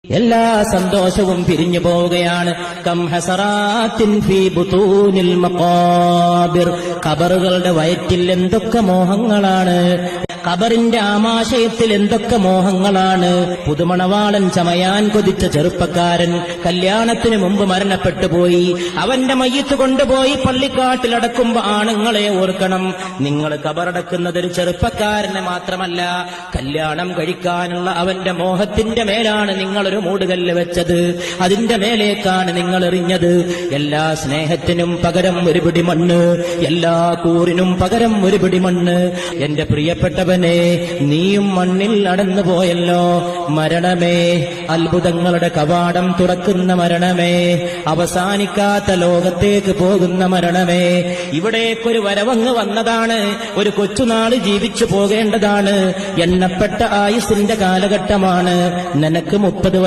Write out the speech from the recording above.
എല്ലാ സന്തോഷവും പിരിഞ്ഞു പോവുകയാണ്. കം ഹസറാത്തിൻ ഫീ ബുതൂനിൽ മഖാബിർ. ഖബറുകളുടെ വയറ്റിൽ എന്തൊക്കെ മോഹങ്ങളാണ്, ഖബറിന്റെ ആമാശയത്തിൽ എന്തൊക്കെ മോഹങ്ങളാണ്. പുതുമണവാളൻ ചമയാൻ കൊതിച്ച ചെറുപ്പക്കാരൻ കല്യാണത്തിന് മുമ്പ് മരണപ്പെട്ടു പോയി. അവന്റെ മയ്യത്ത് കൊണ്ടുപോയി പള്ളിക്കാട്ടിലടക്കുമ്പോ ആണുങ്ങളെ ഓർക്കണം, നിങ്ങൾ ഖബറടക്കുന്നത് ഒരു ചെറുപ്പക്കാരനെ മാത്രമല്ല, കല്യാണം കഴിക്കാനുള്ള അവന്റെ മോഹത്തിന്റെ മേലാണ് നിങ്ങളൊരു മൂടുകല്ല് വെച്ചത്, അതിന്റെ മേലേക്കാണ് നിങ്ങൾ എറിഞ്ഞത്. എല്ലാ സ്നേഹത്തിനും പകരം ഒരു പിടി മണ്ണ്, എല്ലാ കൂറിനും പകരം ഒരു പിടി മണ്ണ്. എന്റെ പ്രിയപ്പെട്ടവനെ, നീയും മണ്ണിൽ നടന്നു പോയല്ലോ. മരണമേ, അത്ഭുതങ്ങളുടെ കവാടം തുറക്കുന്ന മരണമേ, അവസാനിക്കാത്ത ലോകത്തേക്ക് പോകുന്ന മരണമേ, ഇവിടേക്കൊരു വരവങ്ങ് വന്നതാണ്, ഒരു കൊച്ചുനാള് ജീവിച്ചു പോകേണ്ടതാണ്. എണ്ണപ്പെട്ട ആയുസിന്റെ കാലഘട്ടമാണ്. നിനക്ക് 30